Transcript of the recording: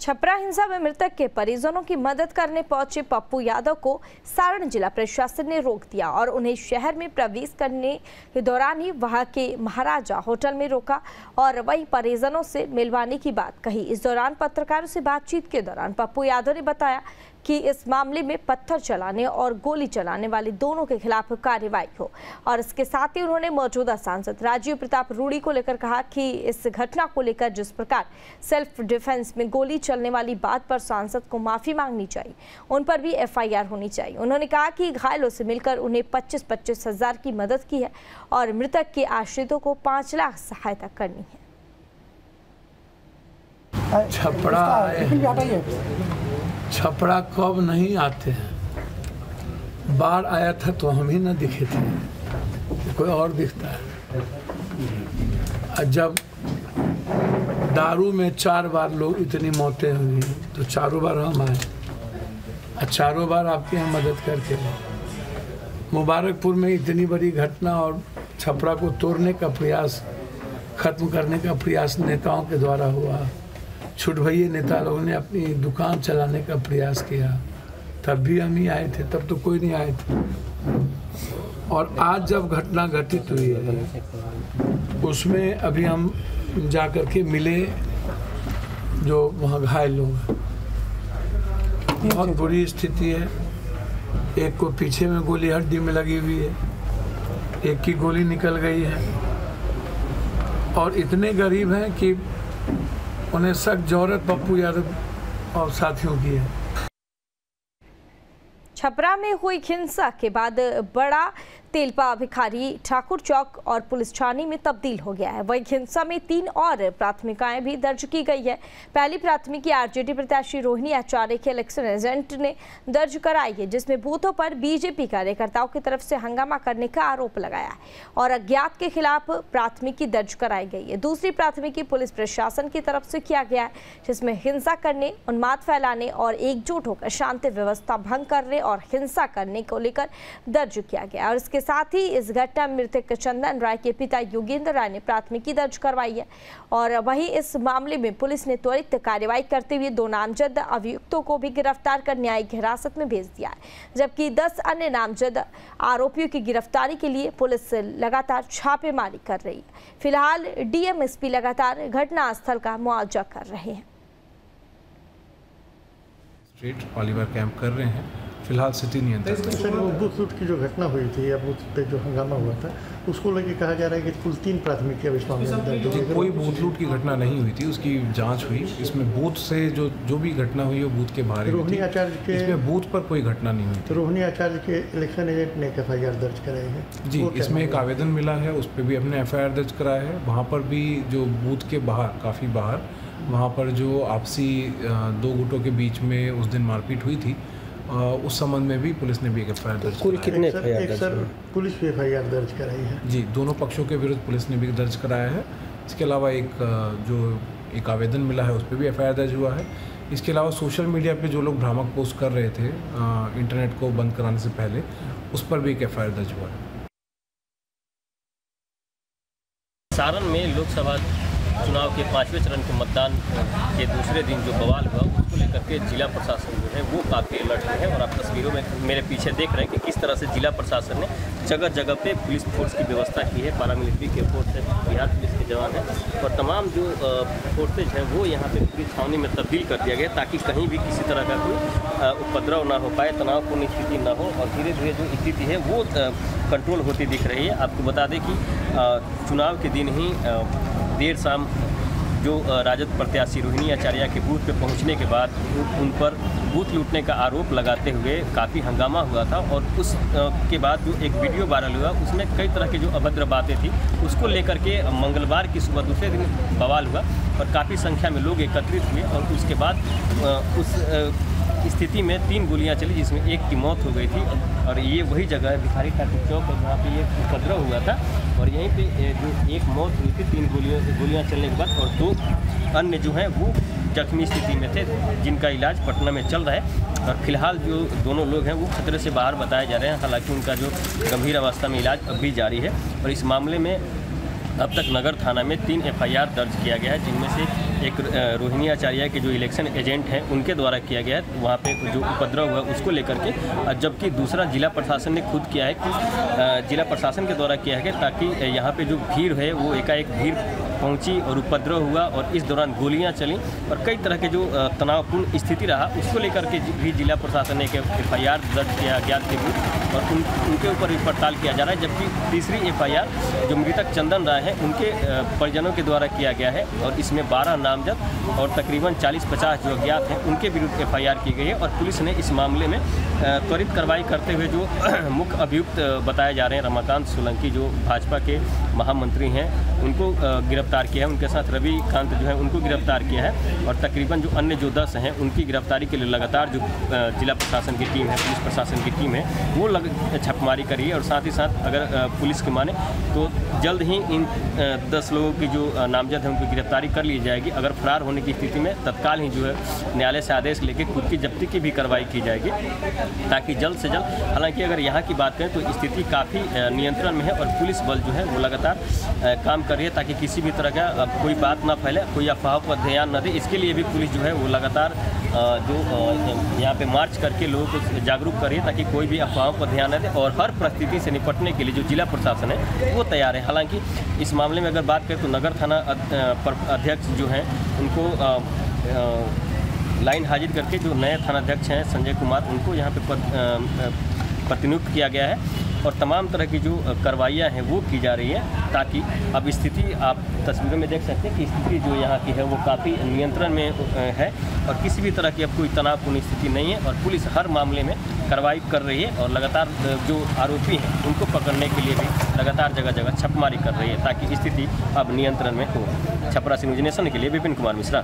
छपरा हिंसा में मृतक के परिजनों की मदद करने पहुंचे पप्पू यादव को सारण जिला प्रशासन ने रोक दिया और उन्हें शहर में प्रवेश करने के दौरान ही वहां के महाराजा होटल में रोका और वहीं परिजनों से मिलवाने की बात कही। इस दौरान पत्रकारों से बातचीत के दौरान पप्पू यादव ने बताया कि इस मामले में पत्थर चलाने और गोली चलाने वाले दोनों के खिलाफ कार्रवाई हो और इसके साथ ही उन्होंने मौजूदा सांसद राजीव प्रताप रूडी को लेकर कहा कि इस घटना को लेकर जिस प्रकार सेल्फ डिफेंस में गोली चलने वाली बात पर सांसद को माफी मांगनी चाहिए, उन पर भी एफआईआर होनी चाहिए। उन्होंने कहा कि घायलों से मिलकर उन्हें 25-25 हजार की मदद की है और मृतक के आश्रितों को 5 लाख सहायता करनी है। छपरा कब नहीं आते हैं, बाढ़ आया था तो हम ही न दिखे थे, कोई और दिखता है। जब दारू में 4 बार लोग इतनी मौतें हुई तो चारों बार हम आए और चारों बार आपके यहाँ मदद करके। मुबारकपुर में इतनी बड़ी घटना और छपरा को तोड़ने का प्रयास, खत्म करने का प्रयास नेताओं के द्वारा हुआ। छुट भइये नेता लोगों ने अपनी दुकान चलाने का प्रयास किया, तब भी हम ही आए थे, तब तो कोई नहीं आए थे। और आज जब घटना घटित हुई है उसमें अभी हम जा कर के मिले जो वहाँ घायल लोग हैं, बहुत बुरी स्थिति है। एक को पीछे में गोली हड्डी में लगी हुई है, एक की गोली निकल गई है और इतने गरीब हैं कि उन्हें सख्त जरूरत पप्पू यादव और साथियों की है। छपरा में हुई हिंसा के बाद बड़ा तेलपा भिखारी ठाकुर चौक और पुलिस थाने में तब्दील हो गया है। वही हिंसा में 3 और प्राथमिकाएं भी दर्ज की गई है। पहली प्राथमिकी आरजेडी प्रत्याशी रोहिणी आचार्य के इलेक्शन एजेंट ने दर्ज कराई है, जिसमें बूथों पर बीजेपी कार्यकर्ताओं की तरफ से हंगामा करने का आरोप लगाया है और अज्ञात के खिलाफ प्राथमिकी दर्ज कराई गई है। दूसरी प्राथमिकी पुलिस प्रशासन की तरफ से किया गया है, जिसमें हिंसा करने, उन्माद फैलाने और एकजुट होकर शांति व्यवस्था भंग करने और हिंसा करने को लेकर दर्ज किया गया। और इसके साथ ही इस घटना में मृतक चंदन राय के पिता योगेंद्र राय ने प्राथमिकी दर्ज करवाई है और वहीं इस मामले में पुलिस ने त्वरित कार्रवाई करते हुए 2 नामजद अभियुक्तों को भी गिरफ्तार कर न्यायिक हिरासत में भेज दिया है, जबकि 10 अन्य नामजद आरोपियों की गिरफ्तारी के लिए पुलिस लगातार छापेमारी कर रही है। फिलहाल डीएमएसपी लगातार घटनास्थल का मुआवजा कर रहे हैं। स्ट्रीट पॉलीवर कैंप कर रहे हैं, फिलहाल स्थिति नियंत्रण। सर, वो बूथ लूट की जो घटना हुई थी या बूथ पे जो हंगामा हुआ था उसको लेके कहा जा रहा है कि कुल 3 प्राथमिकी अब इस मामले में दर्ज हुई। कोई बूथ लूट की घटना नहीं हुई थी, उसकी जांच हुई। इसमें बूथ से जो भी घटना हुई वो बूथ के बाहर। रोहिणी आचार्य के इसमें बूथ पर कोई घटना नहीं हुई थी। रोहिणी आचार्य के इलेक्शन एजेंट ने एफआईआर दर्ज कराई है जी, इसमें एक आवेदन मिला है, उस पर भी हमने एफआईआर दर्ज कराया है। वहाँ पर भी जो बूथ के बाहर, काफ़ी बाहर, वहाँ पर जो आपसी 2 गुटों के बीच में उस दिन मारपीट हुई थी, उस संबंध में भी पुलिस ने भी एक एफआईआर दर्ज कुल कितने सर पुलिस भी एफआईआर दर्ज कराई है जी, दोनों पक्षों के विरुद्ध पुलिस ने भी दर्ज कराया है। इसके अलावा एक आवेदन मिला है, उस पर भी एफआईआर दर्ज हुआ है। इसके अलावा सोशल मीडिया पे जो लोग भ्रामक पोस्ट कर रहे थे इंटरनेट को बंद कराने से पहले, उस पर भी एक एफआईआर दर्ज हुआ है। सारण में लोकसभा चुनाव के 5वें चरण के मतदान के दूसरे दिन जो बवाल हुआ उसको लेकर के जिला प्रशासन जो है वो काफ़ी अलर्ट में है और आप तस्वीरों में मेरे पीछे देख रहे हैं कि किस तरह से जिला प्रशासन ने जगह जगह पे पुलिस फोर्स की व्यवस्था की है। पैरामिलिट्री के फोर्स है, बिहार पुलिस के जवान हैं और तमाम जो फोर्सेज हैं वो यहाँ पे पुलिस छावनी में तब्दील कर दिया गया ताकि कहीं भी किसी तरह का कोई उपद्रव ना हो पाए, तनावपूर्ण स्थिति ना हो और धीरे धीरे जो स्थिति है वो कंट्रोल होती दिख रही है। आपको बता दें कि चुनाव के दिन ही देर शाम जो राजद प्रत्याशी रोहिणी आचार्य के बूथ पे पहुंचने के बाद उन पर बूथ लूटने का आरोप लगाते हुए काफ़ी हंगामा हुआ था और उस के बाद जो एक वीडियो वायरल हुआ उसमें कई तरह की जो अभद्र बातें थी उसको लेकर के मंगलवार की सुबह दूसरे दिन बवाल हुआ और काफ़ी संख्या में लोग एकत्रित हुए और उसके बाद उस स्थिति में 3 गोलियां चली जिसमें एक की मौत हो गई थी और ये वही जगह है भिखारी ठाकुर चौक जहाँ पे ये उपद्रव हुआ था और यहीं पे जो एक मौत हुई थी 3 गोलियां चलने के बाद और 2 अन्य जो हैं वो जख्मी स्थिति में थे जिनका इलाज पटना में चल रहा है और फिलहाल जो दोनों लोग हैं वो खतरे से बाहर बताए जा रहे हैं। हालांकि उनका जो गंभीर अवस्था में इलाज अब भी जारी है और इस मामले में अब तक नगर थाना में 3 FIR दर्ज किया गया है, जिनमें से एक रोहिणी आचार्य के जो इलेक्शन एजेंट हैं उनके द्वारा किया गया है, वहाँ पे जो उपद्रव हुआ उसको लेकर के, जबकि दूसरा जिला प्रशासन ने खुद किया है कि जिला प्रशासन के द्वारा किया है ताकि यहाँ पे जो भीड़ है वो एकाएक भीड़ पहुंची और उपद्रव हुआ और इस दौरान गोलियां चली और कई तरह के जो तनावपूर्ण स्थिति रहा उसको लेकर के भी जिला प्रशासन ने एक FIR दर्ज किया अज्ञात के विरुद्ध और उनके ऊपर भी पड़ताल किया जा रहा है। जबकि तीसरी FIR जो मृतक चंदन राय है उनके परिजनों के द्वारा किया गया है और इसमें 12 नामजद और तकरीबन 40-50 जो अज्ञात हैं उनके विरुद्ध FIR की गई है और पुलिस ने इस मामले में त्वरित कार्रवाई करते हुए जो मुख्य अभियुक्त बताए जा रहे हैं रमाकांत सोलंकी जो भाजपा के महामंत्री हैं उनको गिरफ्तार किया है, उनके साथ रविकांत जो है उनको गिरफ्तार किया है और तकरीबन जो अन्य जो 10 हैं उनकी गिरफ्तारी के लिए लगातार जो जिला प्रशासन की टीम है, पुलिस प्रशासन की टीम है वो छापेमारी करी है और साथ ही साथ अगर पुलिस की माने तो जल्द ही इन 10 लोगों की जो नामजद है उनकी गिरफ्तारी कर ली जाएगी। अगर फरार होने की स्थिति में तत्काल ही जो है न्यायालय से आदेश लेकर खुद की जब्ती की भी कार्रवाई की जाएगी ताकि जल्द से जल्द, हालांकि अगर यहाँ की बात करें तो स्थिति काफ़ी नियंत्रण में है और पुलिस बल जो है वो लगातार काम कर रही है ताकि किसी भी तरह का कोई बात ना फैले, कोई अफवाह पर ध्यान न दे। इसके लिए भी पुलिस जो है वो लगातार जो यहाँ पे मार्च करके लोगों को जागरूक कर रही है ताकि कोई भी अफवाहों पर ध्यान न दे और हर परिस्थिति से निपटने के लिए जो जिला प्रशासन है वो तैयार है। हालांकि इस मामले में अगर बात करें तो नगर थाना अध्यक्ष जो हैं उनको लाइन हाजिर करके जो नए थानाध्यक्ष हैं संजय कुमार उनको यहाँ पे प्रतिनियुक्त किया गया है और तमाम तरह की जो कार्रवाइयाँ हैं वो की जा रही है ताकि अब स्थिति आप तस्वीरों में देख सकते हैं कि स्थिति जो यहाँ की है वो काफ़ी नियंत्रण में है और किसी भी तरह की अब कोई तनावपूर्ण स्थिति नहीं है और पुलिस हर मामले में कार्रवाई कर रही है और लगातार जो आरोपी हैं उनको पकड़ने के लिए भी लगातार जगह जगह छापेमारी कर रही है ताकि स्थिति अब नियंत्रण में हो। छपरा से न्यूज़ नेशन के लिए विपिन कुमार मिश्रा।